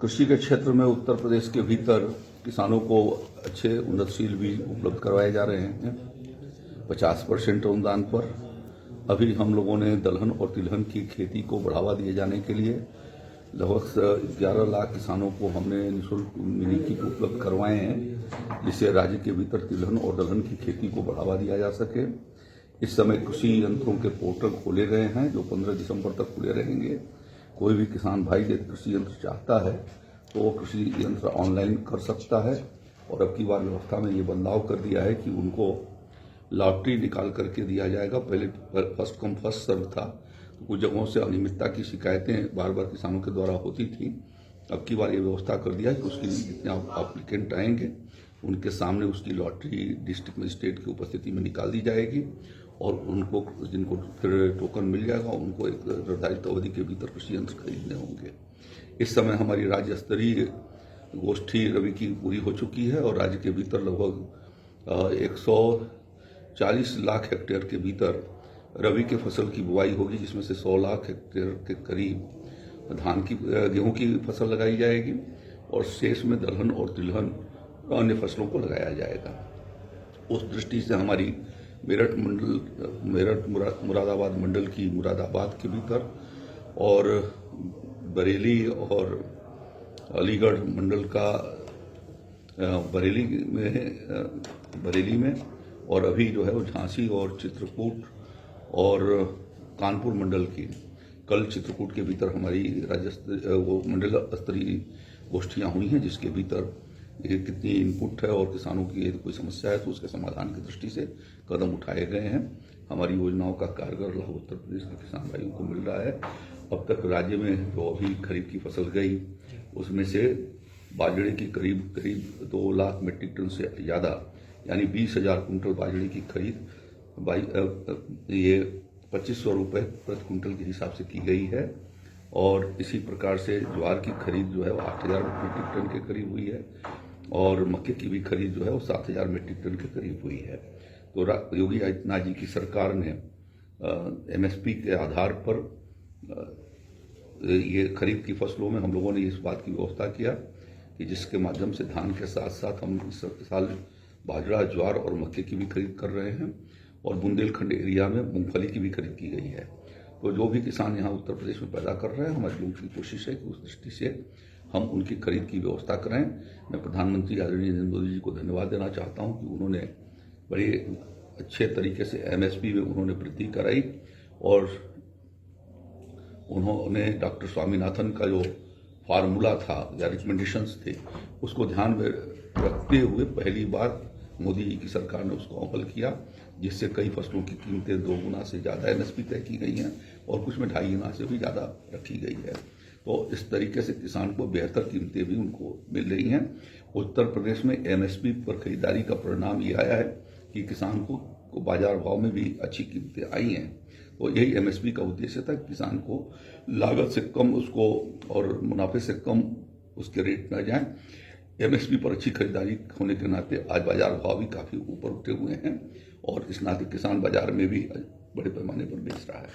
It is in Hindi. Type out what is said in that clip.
कृषि के क्षेत्र में उत्तर प्रदेश के भीतर किसानों को अच्छे उन्नतशील बीज उपलब्ध करवाए जा रहे हैं 50% अनुदान पर। अभी हम लोगों ने दलहन और तिलहन की खेती को बढ़ावा दिए जाने के लिए लगभग 11 लाख किसानों को हमने निःशुल्क मिनी किट उपलब्ध करवाए हैं, जिससे राज्य के भीतर तिलहन और दलहन की खेती को बढ़ावा दिया जा सके। इस समय कृषि यंत्रों के पोर्टल खोले गए हैं जो 15 दिसंबर तक खुले रहेंगे। कोई भी किसान भाई यदि कृषि यंत्र चाहता है तो वो कृषि यंत्र ऑनलाइन कर सकता है। और अब की बार व्यवस्था में ये बदलाव कर दिया है कि उनको लॉटरी निकाल करके दिया जाएगा। पहले फर्स्ट कम फर्स्ट सर्व था, तो कुछ जगहों से अनियमितता की शिकायतें बार बार किसानों के द्वारा होती थी। अब की बार ये व्यवस्था कर दिया है कि उसके लिए जितने एप्लीकेंट आएंगे उनके सामने उसकी लॉटरी डिस्ट्रिक्ट मजिस्ट्रेट की उपस्थिति में निकाल दी जाएगी और उनको जिनको फिर टोकन मिल जाएगा उनको एक निर्धारित अवधि के भीतर कृषि यंत्र खरीदने होंगे। इस समय हमारी राज्य स्तरीय गोष्ठी रबी की पूरी हो चुकी है और राज्य के भीतर लगभग 140 लाख हेक्टेयर के भीतर रबी के फसल की बुआई होगी, जिसमें से 100 लाख हेक्टेयर के करीब गेहूं की फसल लगाई जाएगी और शेष में दलहन और तिलहन अन्य फसलों को लगाया जाएगा। उस दृष्टि से हमारी मेरठ मुरादाबाद मंडल की मुरादाबाद के भीतर और बरेली और अलीगढ़ मंडल का बरेली में और अभी जो है वो झांसी और चित्रकूट और कानपुर मंडल की कल चित्रकूट के भीतर हमारी वो मंडल स्तरीय गोष्ठियां हुई हैं, जिसके भीतर ये कितनी इनपुट है और किसानों की यदि कोई समस्या है तो उसके समाधान की दृष्टि से कदम उठाए गए हैं। हमारी योजनाओं का कारगर लाभ उत्तर प्रदेश के किसान भाइयों को मिल रहा है। अब तक राज्य में जो अभी खरीफ की फसल गई उसमें से बाजरे की करीब 2 लाख मीट्रिक टन से ज़्यादा यानी 20,000 कुंटल बाजरे की खरीद ये 2500 रुपये प्रति कुंटल के हिसाब से की गई है। और इसी प्रकार से ज्वार की खरीद जो है वो 8,000 मीट्रिक टन के करीब हुई है और मक्के की भी खरीद जो है वो 7,000 मीट्रिक टन के करीब हुई है। तो योगी आदित्यनाथ जी की सरकार ने एमएसपी के आधार पर ये खरीफ की फसलों में हम लोगों ने इस बात की व्यवस्था किया कि जिसके माध्यम से धान के साथ साथ हम इस साल बाजरा, ज्वार और मक्के की भी खरीद कर रहे हैं और बुंदेलखंड एरिया में मूंगफली की भी खरीद की गई है। तो जो भी किसान यहाँ उत्तर प्रदेश में पैदा कर रहे हैं, हमारी लोगों की कोशिश है कि उस दृष्टि से हम उनकी खरीद की व्यवस्था करें। मैं प्रधानमंत्री आदरणीय नरेंद्र मोदी जी को धन्यवाद देना चाहता हूँ कि उन्होंने बड़े अच्छे तरीके से एमएसपी में उन्होंने वृद्धि कराई और उन्होंने डॉक्टर स्वामीनाथन का जो फार्मूला था या रिकमेंडेशंस थे उसको ध्यान में रखते हुए पहली बार मोदी जी की सरकार ने उसको अमल किया, जिससे कई फसलों की कीमतें 2 गुना से ज़्यादा एमएसपी तय की गई हैं और कुछ में 2.5 गुना से भी ज़्यादा रखी गई है। तो इस तरीके से किसान को बेहतर कीमतें भी उनको मिल रही हैं। उत्तर प्रदेश में एमएसपी पर खरीदारी का परिणाम ये आया है कि किसान को बाजार भाव में भी अच्छी कीमतें आई हैं। तो यही एमएसपी का उद्देश्य था कि किसान को लागत से कम उसको और मुनाफे से कम उसके रेट न जाएं। एमएसपी पर अच्छी खरीदारी होने के नाते आज बाजार भाव भी काफ़ी ऊपर उठे हुए हैं और इस नाते किसान बाजार में भी बड़े पैमाने पर बेच रहा है।